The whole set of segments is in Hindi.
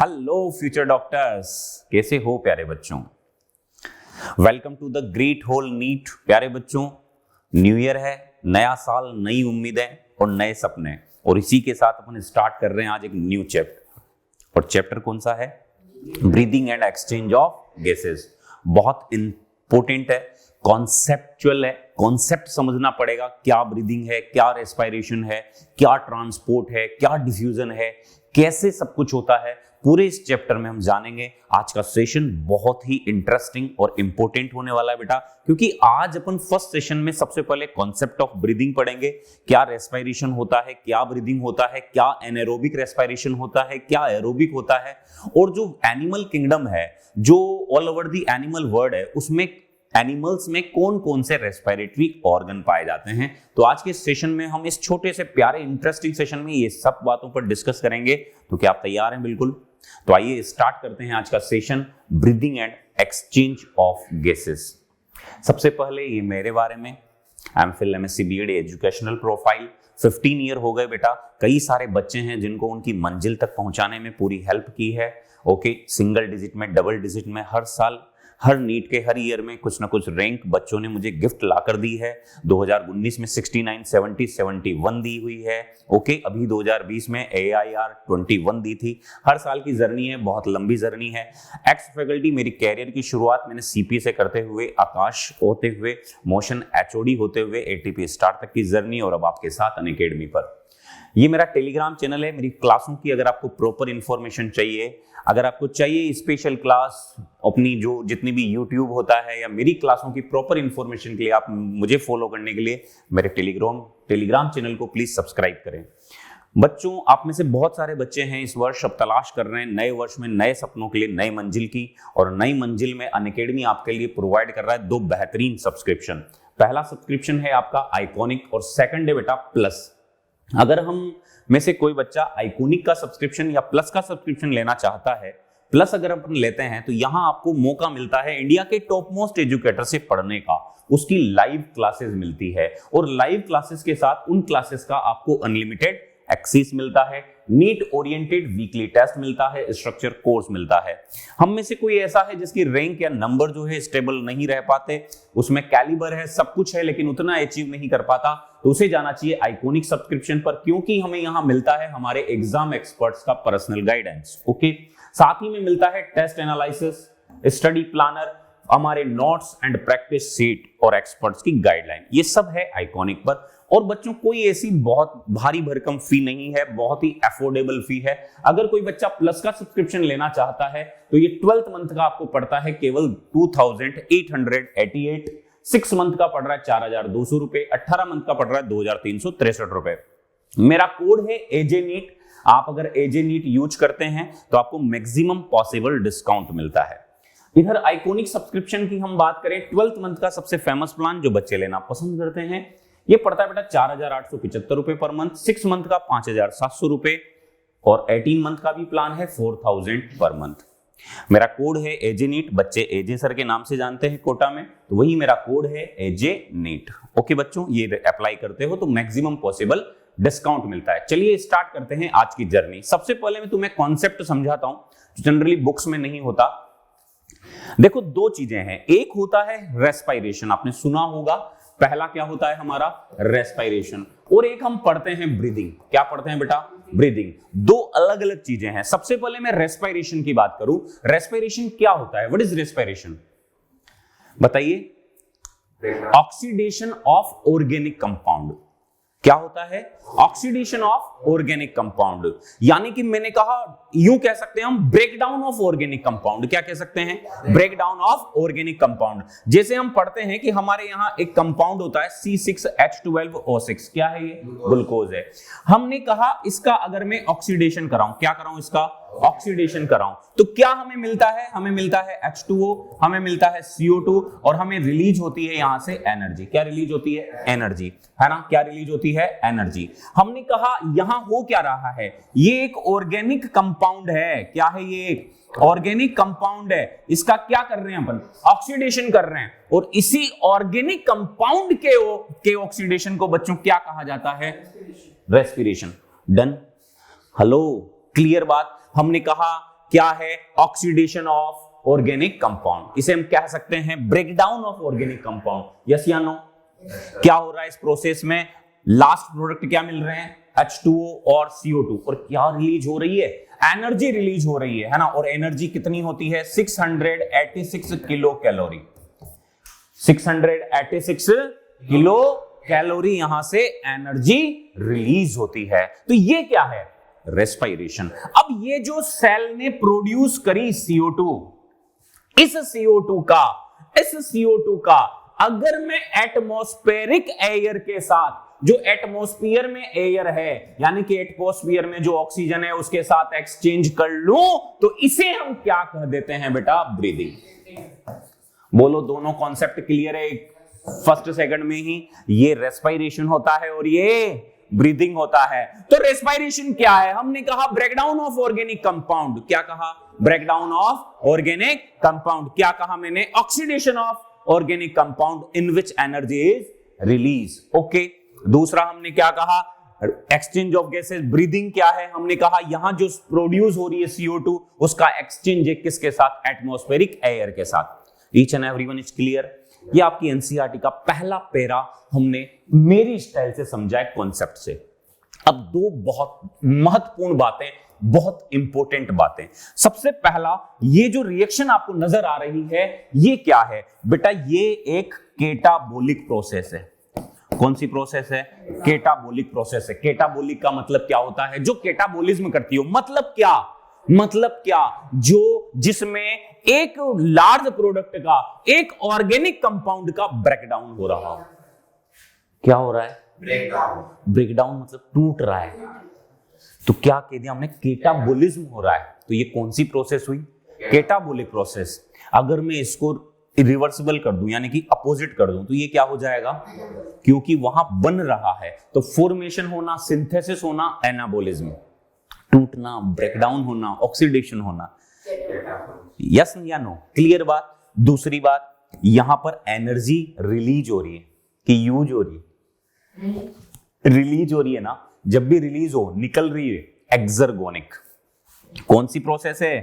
हेलो फ्यूचर डॉक्टर्स, कैसे हो प्यारे बच्चों। Welcome to the great whole NEET. प्यारे बच्चों, न्यू ईयर है, नया साल, नई उम्मीदें और नए सपने, और इसी के साथ अपन स्टार्ट कर रहे हैं आज एक न्यू चैप्टर। और चैप्टर कौन सा है? Breathing and exchange of gases. बहुत इंपॉर्टेंट है, कॉन्सेप्चुअल है, कॉन्सेप्ट समझना पड़ेगा। क्या ब्रीदिंग है, क्या रेस्पिरेशन है, क्या ट्रांसपोर्ट है, क्या डिफ्यूजन है, कैसे सब कुछ होता है, पूरे इस चैप्टर में हम जानेंगे। आज का सेशन बहुत ही इंटरेस्टिंग और इंपॉर्टेंट होने वाला है बेटा, क्योंकि आज अपन फर्स्ट सेशन में सबसे पहले कॉन्सेप्ट ऑफ ब्रीदिंग पढ़ेंगे। क्या रेस्पिरेशन होता है, क्या ब्रीदिंग होता है, क्या एनाएरोबिक रेस्पिरेशन होता है, क्या एरोबिक होता है, और जो एनिमल किंगडम है, जो all over the animal world है, उसमें एनिमल्स में कौन कौन से रेस्पिरेटरी ऑर्गन पाए जाते हैं। तो आज के सेशन में हम इस छोटे से प्यारे इंटरेस्टिंग सेशन में ये सब बातों पर डिस्कस करेंगे। तो क्या आप तैयार हैं? बिल्कुल। तो आइए स्टार्ट करते हैं आज का session, breathing and exchange of gases. सबसे पहले ये मेरे बारे में, MPhil MSc BEd educational profile. 15 year हो गए बेटा। कई सारे बच्चे हैं जिनको उनकी मंजिल तक पहुंचाने में पूरी हेल्प की है। ओके, सिंगल डिजिट में, डबल डिजिट में, हर साल, हर नीट के हर ईयर में कुछ ना कुछ रैंक बच्चों ने मुझे गिफ्ट लाकर दी है। 2019 में 69, 70, 71 दी हुई है। ओके, अभी 2020 में AIR 21 दी थी। हर साल की जर्नी है, बहुत लंबी जर्नी है। एक्स फैकल्टी, मेरी कैरियर की शुरुआत मैंने CP से करते हुए, आकाश होते हुए, मोशन HOD होते हुए, ATP स्टार तक की जर्नी, और अब आपके साथ अनअकैडमी पर। ये मेरा टेलीग्राम चैनल है। मेरी क्लासों की अगर आपको प्रॉपर इंफॉर्मेशन चाहिए, अगर आपको चाहिए स्पेशल क्लास, अपनी जो जितनी भी YouTube होता है या मेरी क्लासों की प्रॉपर इंफॉर्मेशन के लिए, आप मुझे फॉलो करने के लिए मेरे टेलीग्राम चैनल को प्लीज सब्सक्राइब करें। बच्चों, आप में से बहुत सारे बच्चे हैं इस वर्ष अब तलाश कर रहे हैं नए वर्ष में नए सपनों के लिए, नई मंजिल की, और नई मंजिल में अनअकैडमी आपके लिए प्रोवाइड कर रहा है 2 बेहतरीन सब्सक्रिप्शन। पहला सब्सक्रिप्शन है आपका आइकॉनिक, और सेकंड है बेटा प्लस। अगर हम में से कोई बच्चा आइकॉनिक का सब्सक्रिप्शन या प्लस का सब्सक्रिप्शन लेना चाहता है, प्लस अगर अपन लेते हैं तो यहां आपको मौका मिलता है इंडिया के टॉप मोस्ट एजुकेटर से पढ़ने का। उसकी लाइव क्लासेस मिलती है, और लाइव क्लासेस के साथ उन क्लासेस का आपको अनलिमिटेड एक्सेस मिलता है। नीट ओरिएंटेड वीकली टेस्ट मिलता है, स्ट्रक्चर कोर्स मिलता है। हम में से कोई ऐसा है जिसकी रैंक या नंबर जो है स्टेबल नहीं रह पाते, उसमें कैलिबर है, सब कुछ है, लेकिन उतना अचीव नहीं कर पाता, तो उसे जाना चाहिए आइकॉनिक सब्सक्रिप्शन पर, क्योंकि हमें यहां मिलता है हमारे एग्जाम एक्सपर्ट्स का पर्सनल गाइडेंस। ओके, साथ ही में मिलता है टेस्ट एनालिसिस, स्टडी प्लानर, हमारे नोट्स एंड प्रैक्टिस सीट और एक्सपर्ट्स की गाइडलाइन। ये सब है आइकॉनिक पर। और बच्चों, कोई ऐसी बहुत भारी भरकम फी नहीं है, बहुत ही अफोर्डेबल फी है। अगर कोई बच्चा प्लस का सब्सक्रिप्शन लेना चाहता है तो ये 12th मंथ का आपको पड़ता है केवल 2888। 6 मंथ का पड़ रहा है 4200 रुपए, 18 मंथ का पड़ रहा है 2363 रुपए। मेरा कोड है AJ NEET। आप अगर AJ NEET यूज करते हैं तो आपको मैक्सिमम पॉसिबल डिस्काउंट मिलता है। इधर आइकॉनिक सब्सक्रिप्शन की हम बात करें, 12th मंथ का सबसे फेमस प्लान जो बच्चे लेना पसंद करते हैं, ये पड़ता है बेटा 4875 रुपए पर मंथ। 6 मंथ का 5700 रुपए, और 18 मंथ का भी प्लान है 4000 पर मंथ। मेरा कोड है AJ NEET। बच्चे AJ सर के नाम से जानते हैं कोटा में, तो वही मेरा कोड है AJ NEET। ओके बच्चों, ये अप्लाई करते हो तो मैक्सिमम पॉसिबल डिस्काउंट मिलता है। चलिए स्टार्ट करते हैं आज की जर्नी। सबसे पहले मैं तुम्हें कॉन्सेप्ट समझाता हूं जो जनरली बुक्स में नहीं होता। देखो, 2 चीजें हैं। एक होता है रेस्पिरेशन, आपने सुना होगा, पहला क्या होता है हमारा रेस्पिरेशन, और एक हम पढ़ते हैं ब्रीदिंग। क्या पढ़ते हैं बेटा? ब्रीदिंग। 2 अलग अलग चीजें हैं। सबसे पहले मैं रेस्पिरेशन की बात करूं। रेस्पिरेशन क्या होता है? What is respiration? बताइए। Oxidation of organic compound. क्या होता है? ऑक्सीडेशन ऑफ ऑर्गेनिक कंपाउंड, यानी कि मैंने कहा, यूं कह सकते हैं हम, ब्रेकडाउन ऑफ ऑर्गेनिक कंपाउंड। क्या कह सकते हैं? Breakdown of organic compound. जैसे हम पढ़ते हैं कि हमारे यहां एक कंपाउंड होता है C6H12O6। क्या है ये? ग्लूकोज है। हमने कहा इसका अगर मैं ऑक्सीडेशन कराऊं, क्या कराऊं? इसका ऑक्सीडेशन कराऊं, तो क्या हमें मिलता है? हमें मिलता है H2O, हमें मिलता है CO2, और हमें रिलीज होती है यहां से एनर्जी। क्या रिलीज होती है? एनर्जी, है ना? क्या रिलीज होती है? एनर्जी। हमने कहा यहां हो क्या रहा है? ये एक ऑर्गेनिक कंपाउंड है। क्या है ये? ऑर्गेनिक कंपाउंड है। इसका क्या कर रहे हैं अपन? ऑक्सीडेशन कर रहे हैं। और इसी ऑर्गेनिक कंपाउंड के ऑक्सीडेशन को बच्चों क्या कहा जाता है? रेस्पिरेशन। डन? हेलो, क्लियर बात। हमने कहा क्या है? Oxidation of organic compound. इसे हम कह सकते हैं breakdown of organic compound. Yes या नो? क्या हो रहा है इस प्रोसेस में? लास्ट प्रोडक्ट क्या मिल रहे हैं? H2O और CO2। और क्या रिलीज हो रही है? एनर्जी रिलीज हो रही है ना। और एनर्जी कितनी होती है? 686 किलो कैलोरी। 686 किलो कैलोरी यहां से एनर्जी रिलीज होती है। तो ये क्या है? रेस्पिरेशन। अब ये जो सेल ने प्रोड्यूस करी CO2, इस CO2 का अगर मैं एटमॉस्फेरिक एयर के साथ, जो एटमॉस्फेयर में एयर है यानी कि एटमॉस्फेयर में जो ऑक्सीजन है उसके साथ एक्सचेंज कर लूं, तो इसे हम क्या कह देते हैं बेटा? ब्रीदिंग। बोलो, दोनों कॉन्सेप्ट क्लियर है फर्स्ट सेकंड में ही? ये रेस्पिरेशन होता है और ये ब्रीदिंग होता है। तो रेस्पिरेशन क्या है? हमने कहा ब्रेकडाउन ऑफ ऑर्गेनिक कंपाउंड। क्या कहा? Breakdown of organic compound. क्या कहा मैंने? Oxidation of organic compound in which energy is release. Okay. दूसरा हमने क्या कहा? Exchange of gases. ब्रीदिंग क्या है? हमने कहा यहां जो प्रोड्यूस हो रही है CO2, उसका एक्सचेंज है किसके साथ? एटमॉस्फेरिक एयर के साथ। Each and everyone is clear? ये आपकी एनसीईआरटी का पहला पैरा हमने मेरी स्टाइल से समझा है कॉन्सेप्ट से। अब दो बहुत महत्वपूर्ण बातें, बहुत इंपॉर्टेंट बातें। सबसे पहला, ये जो रिएक्शन आपको नजर आ रही है ये क्या है बेटा? ये एक केटाबोलिक प्रोसेस है। कौन सी प्रोसेस है? केटाबोलिक प्रोसेस है। केटाबोलिक का मतलब क्या होता है? जो केटाबोलिज्म करती हो। मतलब क्या? जो जिसमें एक लार्ज प्रोडक्ट का, एक ऑर्गेनिक कंपाउंड का ब्रेकडाउन हो रहा हो। क्या हो रहा है? ब्रेकडाउन मतलब टूट रहा है। तो क्या कह दिया हमने? केटाबोलिज्म हो रहा है। तो ये कौन सी प्रोसेस हुई? केटाबोलिक प्रोसेस। अगर मैं इसको रिवर्सिबल कर दूं यानी कि अपोजिट कर दूं तो ये क्या हो जाएगा? क्योंकि वहां बन रहा है तो फॉर्मेशन होना, सिंथेसिस होना, एनाबोलिज्म। टूटना, ब्रेकडाउन होना, ऑक्सीडेशन होना। यस या नो? क्लियर बात। दूसरी बात, यहां पर एनर्जी रिलीज हो रही है कि यूज हो रही है? रिलीज हो रही है ना। जब भी रिलीज हो, निकल रही है, एक्सर्गोनिक। कौन सी प्रोसेस है?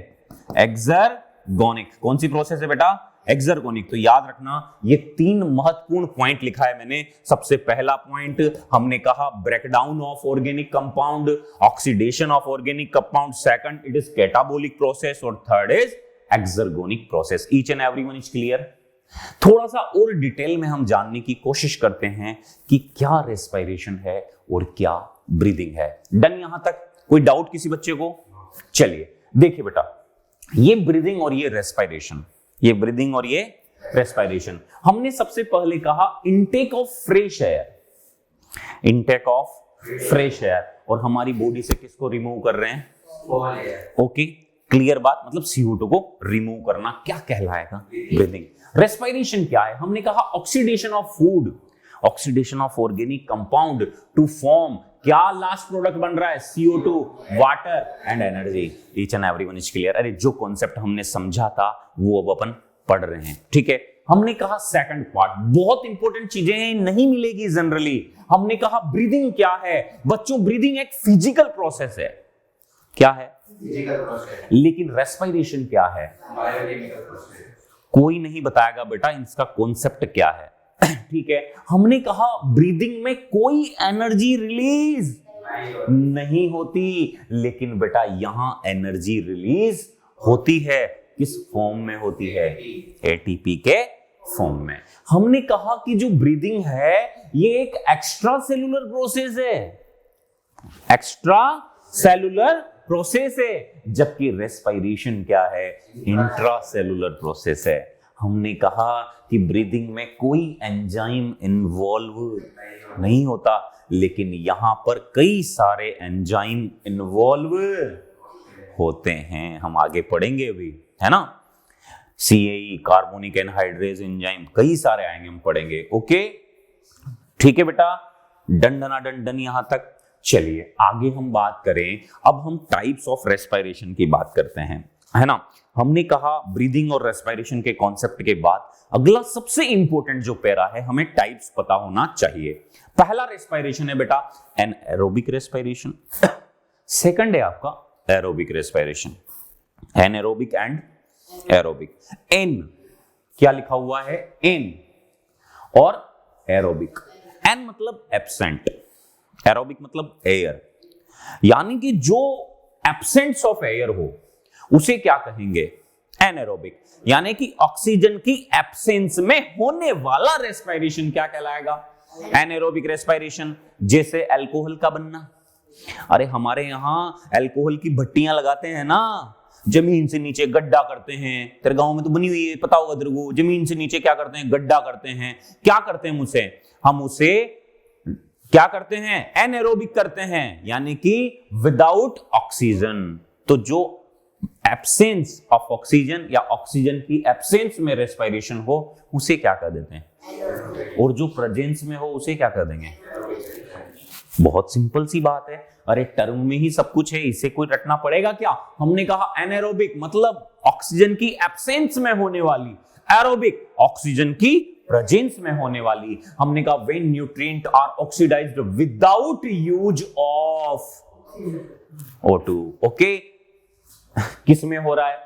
एक्सर्गोनिक। कौन सी प्रोसेस है बेटा? एक्सर्गोनिक। तो याद रखना, ये तीन महत्वपूर्ण पॉइंट लिखा है मैंने। सबसे पहला पॉइंट हमने कहा breakdown of organic compound, oxidation of organic compound. Second, it is catabolic process. और third is exergonic process. Each and everyone is clear? थोड़ा सा और डिटेल में हम जानने की कोशिश करते हैं कि क्या रेस्पिरेशन है और क्या ब्रीदिंग है। डन यहां तक? कोई डाउट किसी बच्चे को? चलिए देखिए बेटा, ये ब्रीदिंग और ये रेस्पिरेशन, ये ब्रीदिंग और ये रेस्पिरेशन। हमने सबसे पहले कहा intake of fresh air. Intake of fresh air. और हमारी बॉडी से किसको रिमूव कर रहे हैं? ओके, क्लियर बात। मतलब CO2 को रिमूव करना क्या कहलाएगा? ब्रीदिंग। रेस्पिरेशन क्या है? हमने कहा oxidation of food, oxidation of organic compound to form क्या लास्ट प्रोडक्ट बन रहा है? CO2, water and energy. Each and everyone is clear? अरे जो कॉन्सेप्ट हमने समझा था वो अब अपन पढ़ रहे हैं। ठीक है। हमने कहा सेकंड पार्ट, बहुत इंपॉर्टेंट चीजें नहीं मिलेगी जनरली। हमने कहा ब्रीदिंग क्या है? बच्चों, ब्रीदिंग एक फिजिकल प्रोसेस है। क्या है? Physical process. लेकिन रेस्पिरेशन क्या है? Biochemical process. कोई नहीं बताएगा बेटा इसका कॉन्सेप्ट क्या है। ठीक है। हमने कहा ब्रीदिंग में कोई एनर्जी रिलीज नहीं होती, लेकिन बेटा यहां एनर्जी रिलीज होती है। किस फॉर्म में होती है? ATP के फॉर्म में। हमने कहा कि जो ब्रीदिंग है ये एक एक्स्ट्रा सेलुलर प्रोसेस है, एक्स्ट्रा सेलुलर प्रोसेस है, जबकि रेस्पिरेशन क्या है? इंट्रा सेलुलर प्रोसेस है। हमने कहा कि ब्रीदिंग में कोई एंजाइम इन्वॉल्व नहीं होता, लेकिन यहां पर कई सारे एंजाइम इन्वॉल्व होते हैं। हम आगे पढ़ेंगे अभी, है ना? CAE, कार्बोनिक एनहाइड्रेज एंजाइम, कई सारे आएंगे, हम पढ़ेंगे। ओके, ठीक है बेटा? डन डना डन डन यहां तक। चलिए आगे हम बात करें। अब हम टाइप्स ऑफ रेस्पिरेशन की बात करते हैं, है ना? हमने कहा ब्रीदिंग और रेस्पिरेशन के कॉन्सेप्ट के बाद अगला सबसे इंपॉर्टेंट जो पैरा है, हमें टाइप्स पता होना चाहिए। पहला रेस्पिरेशन है बेटा एनाएरोबिक रेस्पिरेशन। सेकंड है आपका aerobic respiration. Anaerobic and aerobic. An क्या लिखा हुआ है, एन, और एरोबिक, एन मतलब एब्सेंट, एरोबिक मतलब एयर, यानी कि जो एब्सेंस ऑफ एयर हो उसे क्या कहेंगे, एनारोबिक, यानी कि ऑक्सीजन की एब्सेंस में होने वाला रेस्पिरेशन क्या कहलाएगा, एनारोबिक रेस्पिरेशन। जैसे अल्कोहल का बनना, अरे हमारे यहां अल्कोहल की भट्टियां लगाते हैं ना, जमीन से नीचे गड्ढा करते हैं, तेरे गांव में तो बनी हुई है, पता होगा तेरे को, जमीन से नीचे क्या करते हैं, गड्ढा करते हैं। क्या करते हैं उसे, हम उसे क्या करते हैं, एनारोबिक करते हैं, यानी कि विदाउट ऑक्सीजन। तो जो एब्सेंस ऑफ ऑक्सीजन या ऑक्सीजन की एब्सेंस में रेस्पिरेशन हो उसे क्या कर देते हैं, और जो प्रेजेंस में हो उसे क्या कर देंगे। बहुत सिंपल सी बात है, अरे टर्म में ही सब कुछ है, इसे कोई रटना पड़ेगा क्या। हमने कहा एनारोबिक मतलब ऑक्सीजन की एब्सेंस में होने वाली, एरोबिक ऑक्सीजन की प्रेजेंस में होने वाली। हमने कहा when nutrient are oxidised without use of O2। Okay, किस में हो रहा है,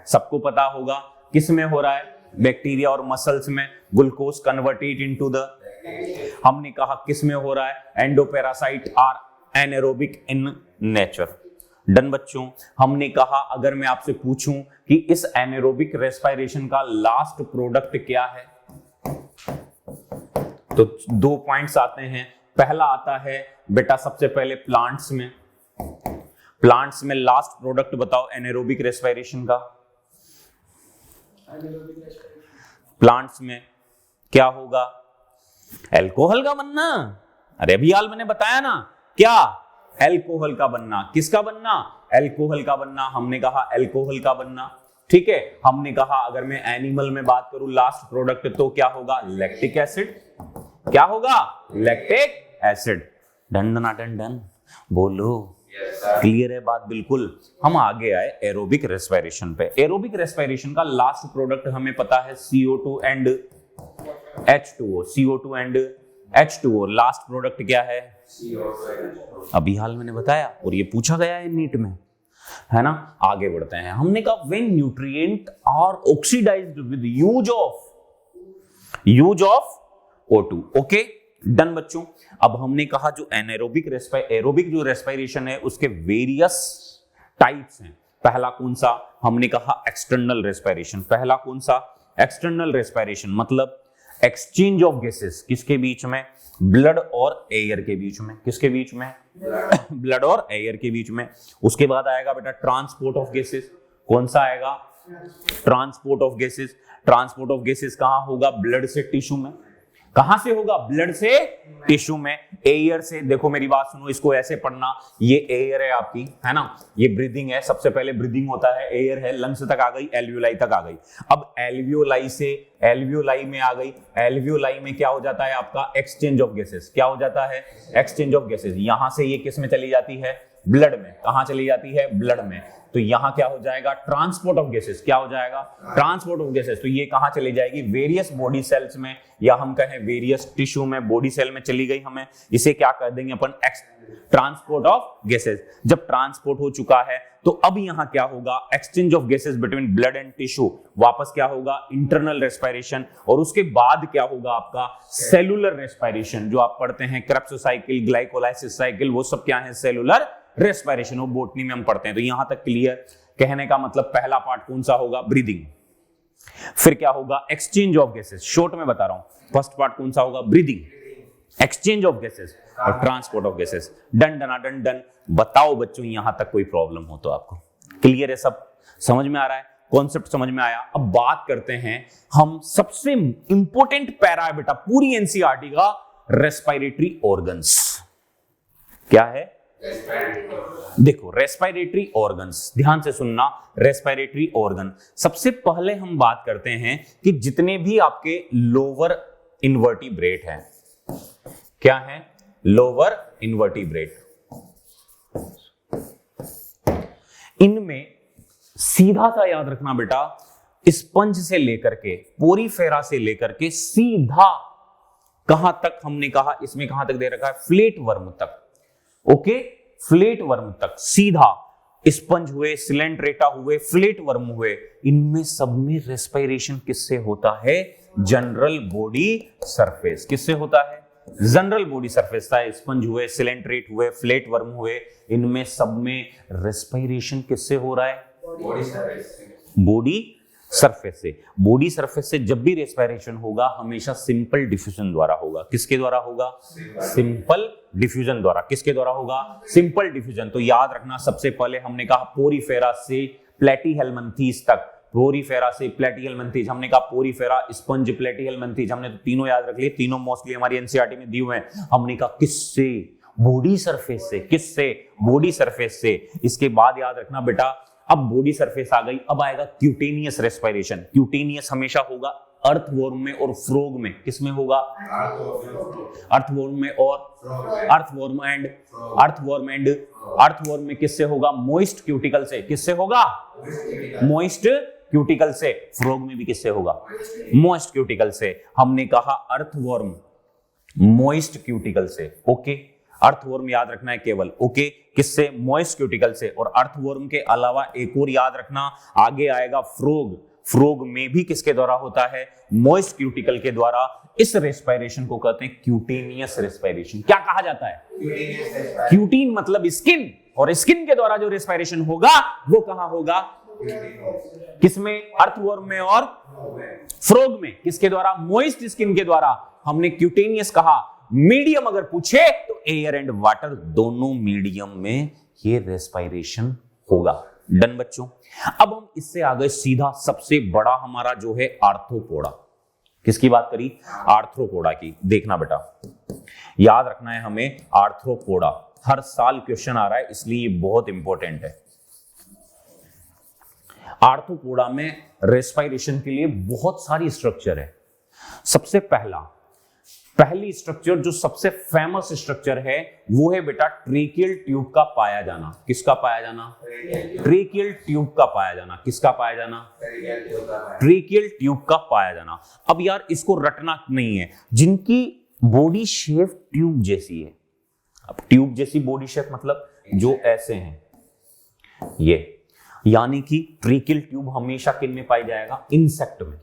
सबको पता होगा किस में हो रहा है, बैक्टीरिया और मसल्स में, ग्लूकोज कन्वर्टेड इनटू द। हमने कहा किस में हो रहा है, endoparasite are anaerobic in nature. Done बच्चों। हमने कहा अगर मैं आपसे पूछूं कि इस एनारोबिक रेस्पिरेशन का लास्ट प्रोडक्ट क्या है, तो 2 पॉइंट्स आते हैं। पहला आता है बेटा सबसे पहले प्लांट्स में, प्लांट्स में लास्ट प्रोडक्ट बताओ एनारोबिक रेस्पिरेशन का। प्लांट्स में क्या होगा, अल्कोहल का बनना। अरे अभी हाल मैंने बताया ना, क्या, अल्कोहल का बनना। किसका बनना, अल्कोहल का बनना। हमने कहा अल्कोहल का बनना, ठीक है। हमने कहा अगर मैं एनिमल में बात करूं लास्ट प्रोडक्ट तो क्या होगा, लैक्टिक एसिड। क्या होगा, lactic acid. Done done done done, बोलो क्लियर है बात बिल्कुल। हम आगे आए एरोबिक रेस्पिरेशन पे। एरोबिक रेस्पिरेशन का लास्ट प्रोडक्ट हमें पता है CO2 and H2O। CO2 and H2O last product क्या है, अभी हाल मैंने बताया और ये पूछा गया है नीट में, है ना। आगे बढ़ते हैं। हमने कहा when nutrient are oxidised with use of O2। Okay done बच्चों। अब हमने कहा जो एरोबिक जो रेस्पिरेशन है उसके वेरियस टाइप्स हैं। पहला कौन सा, हमने कहा एक्सटर्नल रेस्पिरेशन। पहला कौन सा, एक्सटर्नल रेस्पिरेशन मतलब एक्सचेंज ऑफ गैसेस, किसके बीच में, ब्लड और एयर के बीच में। किसके बीच में, ब्लड और एयर के बीच में। उसके बाद आएगा बेटा ट्रांसपोर्ट ऑफ गैसेस। कौन सा आएगा, transport of gases. Transport of gases कहां होगा, ब्लड से टिश्यू में। कहां से होगा, ब्लड से टिश्यू में। एयर से, देखो मेरी बात सुनो, इसको ऐसे पढ़ना, ये एयर है आपकी, है ना, ये ब्रीदिंग है। सबसे पहले ब्रीदिंग होता है, एयर है, लंग्स तक आ गई, एल्वियोलाई तक आ गई। अब एल्वियोलाई से एल्वियोलाई में आ गई। एल्वियोलाई में क्या हो जाता है आपका, एक्सचेंज ऑफ गैसेस। क्या हो जाता है, एक्सचेंज ऑफ गैसेस। यहां से ये किस में चली जाती है, ब्लड में। कहां चली जाती है, ब्लड में। तो यहां क्या हो जाएगा, ट्रांसपोर्ट ऑफ गैसेस। क्या हो जाएगा, ट्रांसपोर्ट ऑफ गैसेस। तो ये कहां चली जाएगी, वेरियस बॉडी सेल्स में, या हम कहें वेरियस टिश्यू में, बॉडी सेल में चली गई। हमें इसे क्या कर देंगे अपन, ट्रांसपोर्ट ऑफ गैसेस। जब ट्रांसपोर्ट हो चुका है तो अब यहां क्या होगा, exchange of gases between blood and tissue. वापस क्या होगा, इंटरनल रेस्पिरेशन। और उसके बाद क्या होगा आपका, सेलुलर रेस्पिरेशन। जो आप पढ़ते हैं क्रेब्स साइकिल, ग्लाइकोलाइसिस साइकिल, वो सब क्या है, सेलुलर रेस्पिरेशन। वो बोटनी में हम पढ़ते हैं। तो यहां तक क्लियर। कहने का मतलब पहला पार्ट कौन सा होगा, ब्रीदिंग। फिर क्या होगा, एक्सचेंज ऑफ गैसेस। शॉर्ट में बता रहा हूं, फर्स्ट पार्ट कौन सा होगा, ब्रीदिंग, एक्सचेंज ऑफ गैसेस और transport of gases. Done done done done. बताओ बच्चों यहां तक कोई प्रॉब्लम हो तो आपको क्लियर है, सब समझ में आ रहा है, कॉन्सेप्ट समझ में आया। अब बात करते हैं हम सबसे इंपॉर्टेंट पैरा है बेटा पूरी एनसीईआरटी का, रेस्पिरेटरी ऑर्गन्स। क्या है, देखो रेस्पिरेटरी ऑर्गन्स, ध्यान से सुनना, रेस्पिरेटरी ऑर्गन। सबसे पहले हम बात करते हैं कि जितने भी आपके लोअर इनवर्टिब्रेट हैं, क्या है, लोअर इनवर्टिब्रेट, इनमें सीधा सा याद रखना बेटा, स्पंज से लेकर के, पोरीफेरा से लेकर के सीधा कहां तक, हमने कहा इसमें कहां तक दे रखा है, फ्लैट वर्म तक। ओके, फ्लैट वर्म तक सीधा स्पंज हुए, सिलेंट्रेटा हुए, फ्लेट वर्म हुए, इनमें सब में रेस्पिरेशन किससे होता है? General body surface. किससे होता है? जनरल बॉडी सरफेस था। स्पंज हुए, सिलेंट्रेट हुए, फ्लेट वर्म हुए, इनमें सब में रेस्पिरेशन किससे हो रहा है? बॉडी सरफेस से। बॉडी सरफेस से। बॉडी सरफेस से जब भी रेस्पिरेशन होगा हमेशा सिंपल डिफ्यूजन द्वारा होगा। किसके द्वारा होगा? सिंपल डिफ्यूजन द्वारा। किसके द्वारा होगा? Simple diffusion. तो याद रखना, सबसे पहले हमने कहा पोरीफेरा से प्लेटीहेल्मिन्थेस तक, पोरीफेरा से प्लेटीहेल्मिन्थेस, हमने कहा पोरीफेरा, स्पंज, प्लेटीहेल्मिन्थेस, हमने तो तीनों याद रख लिए, तीनों मोस्टली हमारी एनसीईआरटी में दिए हुए हैं। हमने कहा किससे? बॉडी सरफेस से। किससे? बॉडी सरफेस से। इसके बाद याद रखना बेटा, अब बॉडी सरफेस आ गई, अब आएगा क्यूटेनियस रेस्पिरेशन। क्यूटेनियस हमेशा होगा अर्थवॉर्म में और फ्रॉग में। किसमें होगा? अर्थवॉर्म में और अर्थवॉर्म में किससे होगा? मॉइस्ट क्यूटिकल से। किससे होगा? मॉइस्ट क्यूटिकल से। फ्रॉग में भी किससे होगा? मॉइस्ट क्यूटिकल से। हमने कहा अर्थवॉर्म मॉइस्ट क्यूटिकल से। ओके, अर्थवॉर्म याद रखना है केवल। ओके, किससे? मॉइस्ट क्यूटिकल से। और अर्थवॉर्म के अलावा एक और याद रखना, आगे आएगा फ्रॉग। फ्रॉग में भी किसके द्वारा होता है? मॉइस्ट क्यूटिकल के द्वारा। इस रेस्पिरेशन को कहते हैं क्यूटेनियस रेस्पिरेशन। क्या कहा जाता है? क्यूटीन मतलब स्किन, और स्किन के द्वारा जो रेस्पिरेशन होगा वो कहां होगा? किसमें? अर्थवॉर्म में और फ्रॉग में। किसके द्वारा? मॉइस्ट स्किन के द्वारा। हमने क्यूटेनियस कहा। मीडियम अगर पूछे तो एयर एंड वाटर, दोनों मीडियम में ये रेस्पिरेशन होगा। डन बच्चों। अब हम इससे आगे सीधा सबसे बड़ा हमारा जो है आर्थ्रोपोडा। किसकी बात करी? आर्थ्रोपोडा की। देखना बेटा, याद रखना है हमें आर्थ्रोपोडा। हर साल क्वेश्चन आ रहा है, इसलिए ये बहुत इंपॉर्टेंट है। आर्थ्रोपोडा में रेस्पिरेशन के लिए बहुत सारी स्ट्रक्चर है। सबसे पहली स्ट्रक्चर जो सबसे फेमस स्ट्रक्चर है वो है बेटा ट्रेकियल ट्यूब का पाया जाना। किसका पाया जाना? ट्रेकियल ट्यूब का पाया जाना। किसका पाया जाना? ट्रेकियल ट्यूब का पाया जाना। अब यार इसको रटना नहीं है, जिनकी बॉडी शेप ट्यूब जैसी है। अब ट्यूब जैसी बॉडी शेप मतलब जो ऐसे हैं ये, यानी कि ट्रेकियल ट्यूब हमेशा किन में पाया जाएगा? इंसेक्ट में।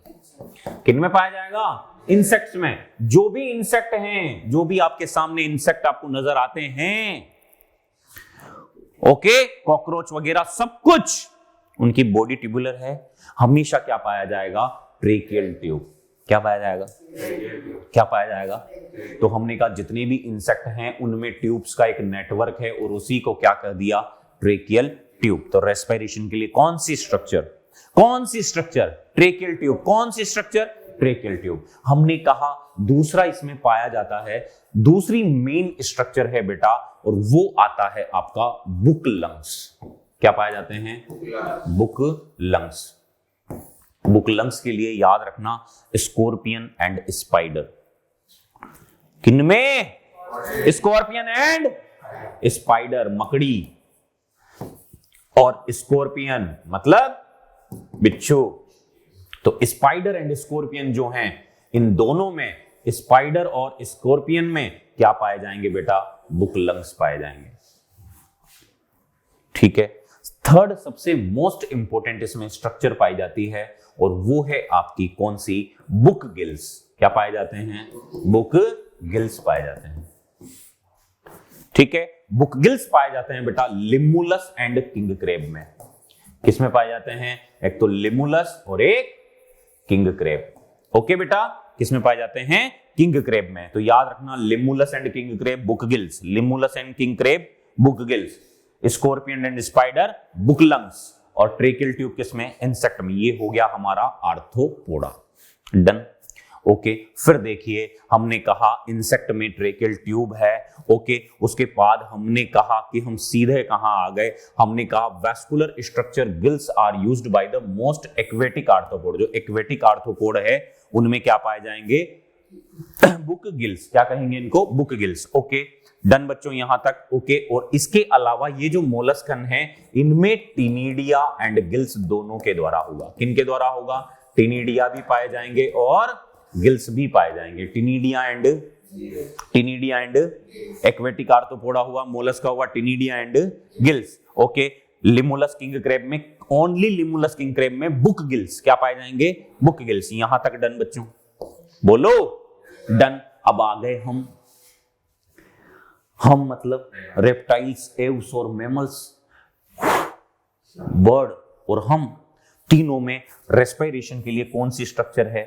किन में पाया जाएगा? इंसेक्ट्स में। जो भी इंसेक्ट हैं, जो भी आपके सामने इंसेक्ट आपको नजर आते हैं, ओके, कॉकरोच वगैरह सब कुछ, उनकी बॉडी ट्यूबुलर है। हमेशा क्या पाया जाएगा? Tracheal tube. क्या पाया जाएगा? क्या पाया जाएगा? तो हमने कहा जितने भी इंसेक्ट हैं उनमें ट्यूब्स का एक नेटवर्क है, और उसी को क्या कर दिया? Tracheal tube. तो रेस्पिरेशन के लिए कौन सी स्ट्रक्चर? Tracheal tube. कौन सी स्ट्रक्चर? Tracheal tube. हमने कहा दूसरा इसमें पाया जाता है, दूसरी मेन स्ट्रक्चर है बेटा, और वो आता है आपका बुक लंग्स। क्या पाए जाते हैं? Book lungs. बुक लंग्स के लिए याद रखना स्कॉर्पियन एंड स्पाइडर। किनमें? स्कॉर्पियन एंड स्पाइडर, मकड़ी और स्कॉर्पियन मतलब बिच्छू। तो स्पाइडर एंड स्कॉर्पियन जो हैं, इन दोनों में, स्पाइडर और स्कॉर्पियन में क्या पाए जाएंगे बेटा? बुक लंग्स पाए जाएंगे। ठीक है। थर्ड सबसे मोस्ट इंपोर्टेंट इसमें स्ट्रक्चर पाई जाती है, और वो है आपकी कौन सी? Book gills. क्या पाए जाते हैं? बुक गिल्स पाए जाते हैं। ठीक है। बुक गिल्स पाए जाते हैं बेटा लिमुलस एंड किंग क्रेब में। किसमें पाए जाते हैं? एक तो लिमुलस और एक किंग क्रेब। ओके बेटा, किसमें पाए जाते हैं? किंग क्रेब में। तो याद रखना Limulus and king crab, book gills. Limulus and king crab, book gills. Scorpion and spider, book lungs. और ट्रेकियल ट्यूब किसमें? इंसेक्ट में। ये हो गया हमारा आर्थ्रोपोडा। डन। ओके, फिर देखिए हमने कहा इंसेक्ट में ट्रेकियल ट्यूब है। ओके, उसके बाद हमने कहा कि हम सीधे कहां आ गए? हमने कहा vascular structure gills are used by the most aquatic arthropod. जो एक्वेटिक आर्थ्रोपोड है उनमें क्या पाए जाएंगे? Book gills. क्या कहेंगे इनको? Book gills. ओके, डन बच्चों यहां तक। ओके, और इसके अलावा ये जो मोलस्कन है इनमें टिनिडिया एंड गिल्स दोनों के द्वारा होगा। किन के द्वारा होगा? टिनिडिया भी पाए जाएंगे और गिल्स भी पाए जाएंगे। टिनिडिया एंड एक्वेटिक आर्थ्रोपोडा हुआ, मोलस्का हुआ, टिनिडिया and gills. Okay, Limulus king crab में, ओनली लिमुलस किंग क्रैब में बुक गिल्स क्या पाए जाएंगे? Book gills. यहां तक डन बच्चों, बोलो डन। अब आ गए हम मतलब रेप्टाइल्स, एव्स और मैमल्स, बर्ड और हम तीनों में रेस्पिरेशन के लिए कौन सी स्ट्रक्चर है?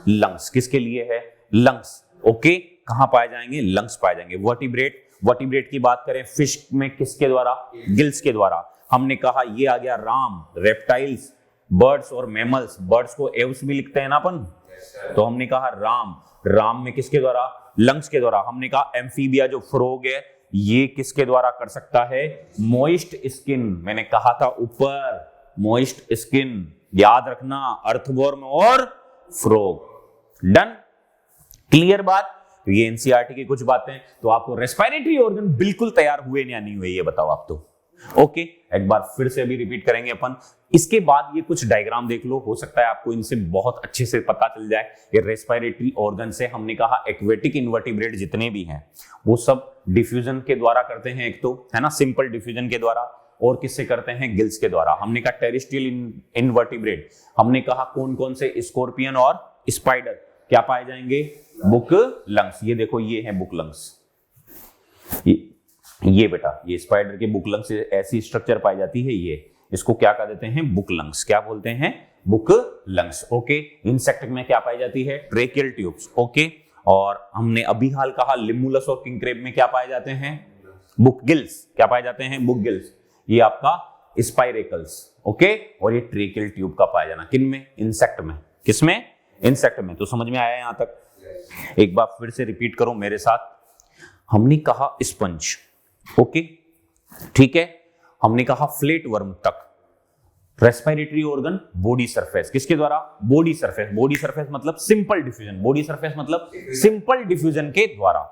लंग्स। किसके लिए है? लंग्स। ओके, कहां पाए जाएंगे? लंग्स पाए जाएंगे। वर्टिब्रेट की बात करें, फिश में किसके द्वारा? गिल्स के द्वारा। हमने कहा ये आ गया राम, रेप्टाइल्स, बर्ड्स और मैमल्स। बर्ड्स को एव्स भी लिखते हैं ना अपन, तो हमने कहा राम में किसके द्वारा? लंग्स के द्वारा। हमने कहा एम्फीबिया जो फ्रॉग है ये किसके द्वारा कर सकता है? Moist skin. मैंने कहा था ऊपर, मॉइस्ट स्किन याद रखना, अर्थवॉर्म और फ्रॉग। डन, क्लियर बात। तो ये एनसीईआरटी की कुछ बातें। तो आपको रेस्पिरेटरी ऑर्गन बिल्कुल तैयार हुए या नहीं हुए ये बताओ आप तो। ओके, एक बार फिर से अभी रिपीट करेंगे अपन। इसके बाद ये कुछ डायग्राम देख लो, हो सकता है आपको इनसे बहुत अच्छे से पता चल जाए। ये रेस्पिरेटरी ऑर्गन से हमने कहा एक्वेटिक इन्वर्टिब्रेट जितने भी हैं वो सब डिफ्यूजन के द्वारा करते हैं, एक तो है ना सिंपल डिफ्यूजन के द्वारा, और किससे करते हैं? गिल्स के द्वारा। हमने कहा टेरेस्ट्रियल इन्वर्टिब्रेट, हमने कहा कौन कौन से? स्कॉर्पियन और स्पाइडर क्या पाए जाएंगे? Book lungs. ये देखो ये है बुक लंग्स, ये बेटा ये स्पाइडर के बुक लंग्स से ऐसी स्ट्रक्चर पाई जाती है, ये इसको क्या कह देते हैं? Book lungs. क्या बोलते हैं? Book lungs. ओके, इंसेक्ट में क्या पाई जाती है? Tracheal tubes. ओके, और हमने अभी हाल कहा लिमुलस और किंग क्रैब में क्या पाए जाते हैं? Book gills. क्या पाए जाते हैं? Book gills. ये आपका स्पाइरेकल्स। ओके, और ये ट्रेकियल ट्यूब का पाया जाना किन में? इंसेक्ट में। किसमें? इंसेक्ट में। तो समझ में आया यहां तक? एक बार फिर से रिपीट करो मेरे साथ। हमने कहा स्पंज, ओके ठीक है, हमने कहा फ्लैट वर्म तक, रेस्पिरेटरी ऑर्गन बॉडी सरफेस, किसके द्वारा? Body surface. बॉडी सरफेस मतलब सिंपल डिफ्यूजन, बॉडी सरफेस मतलब सिंपल डिफ्यूजन के द्वारा।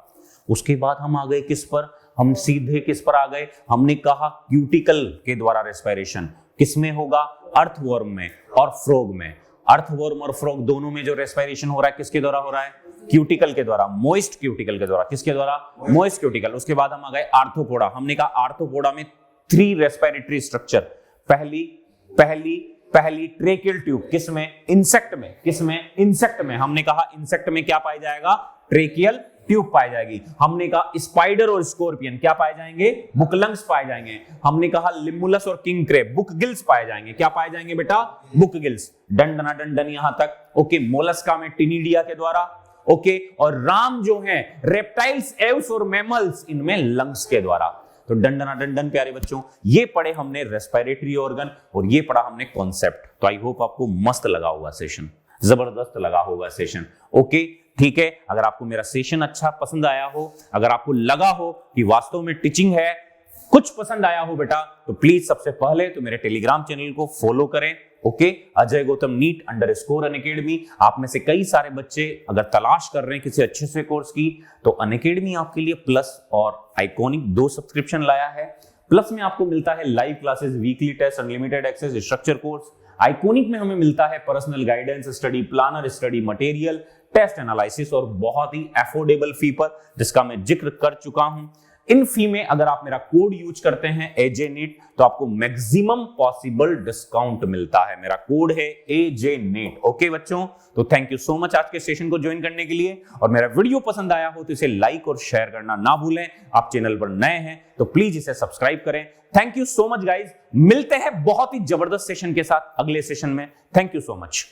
उसके बाद हम आ गए किस पर? हम सीधे किस पर आ गए? हमने कहा क्यूटिकल के द्वारा रेस्पिरेशन। किसमें होगा? अर्थवर्म में और फ्रॉग में। अर्थवर्म और फ्रॉग दोनों में जो रेस्पिरेशन हो रहा है किसके द्वारा हो रहा है? क्यूटिकल के द्वारा, मोइस्ट क्यूटिकल के द्वारा। किसके द्वारा? Moist cuticle. उसके बाद हम आ गए आर्थ्रोपोडा। हमने कहा आर्थ्रोपोडा में 3 रेस्पिरेटरी स्ट्रक्चर। पहली ट्रेकियल ट्यूब किसमें? इंसेक्ट में। किसमें? इंसेक्ट में। हमने कहा इंसेक्ट में क्या पाया जाएगा? ट्रेकियल ट्यूब पाई जाएगी। हमने कहा स्पाइडर और स्कॉर्पियन क्या पाए जाएंगे? बुक लंग्स पाए जाएंगे। हमने कहा लिमुलस और किंग क्रैब बुक गिल्स पाए जाएंगे। क्या पाए जाएंगे बेटा? Book gills. डन यहां तक। ओके, मोलस्का में टिनिडिया के द्वारा। ओके, और राम जो है रेप्टाइल्स, एव्स और मैमल्स, इनमें लंग्स के द्वारा। तो डन प्यारे बच्चों, ये पढ़े हमने रेस्पिरेटरी ऑर्गन और ये पढ़ा हमने कॉन्सेप्ट। तो आई होप आपको मस्त लगा होगा सेशन, जबरदस्त लगा होगा सेशन। ओके ठीक है, अगर आपको मेरा सेशन अच्छा पसंद आया हो, अगर आपको लगा हो कि वास्तव में टीचिंग है, कुछ पसंद आया हो बेटा, तो प्लीज सबसे पहले तो मेरे टेलीग्राम चैनल को फॉलो करें। Okay, Ajay Gautam NEET _ Unacademy. आप में से कई सारे बच्चे अगर तलाश कर रहे हैं किसी अच्छे से कोर्स की, तो अनअकैडमी आपके लिए प्लस और आइकॉनिक 2 सब्सक्रिप्शन लाया है। प्लस में आपको मिलता है live classes, weekly test, unlimited access, structure course. Iconic में हमें मिलता है personal guidance, study planner, study material, test analysis और बहुत ही अफोर्डेबल फी पर, जिसका मैं जिक्र कर चुका हूं। इन फी में अगर आप मेरा कोड यूज करते हैं AJ NEET, तो आपको मैक्सिमम पॉसिबल डिस्काउंट मिलता है। मेरा कोड है AJ NEET। ओके बच्चों, तो थैंक यू सो मच आज के सेशन को ज्वाइन करने के लिए। और मेरा वीडियो पसंद आया हो तो इसे लाइक और शेयर करना ना भूलें। आप चैनल पर नए हैं तो प्लीज इसे सब्सक्राइब करें। Thank you so much guys, मिलते हैं बहुत ही जबरदस्त सेशन के साथ अगले सेशन में। Thank you so much.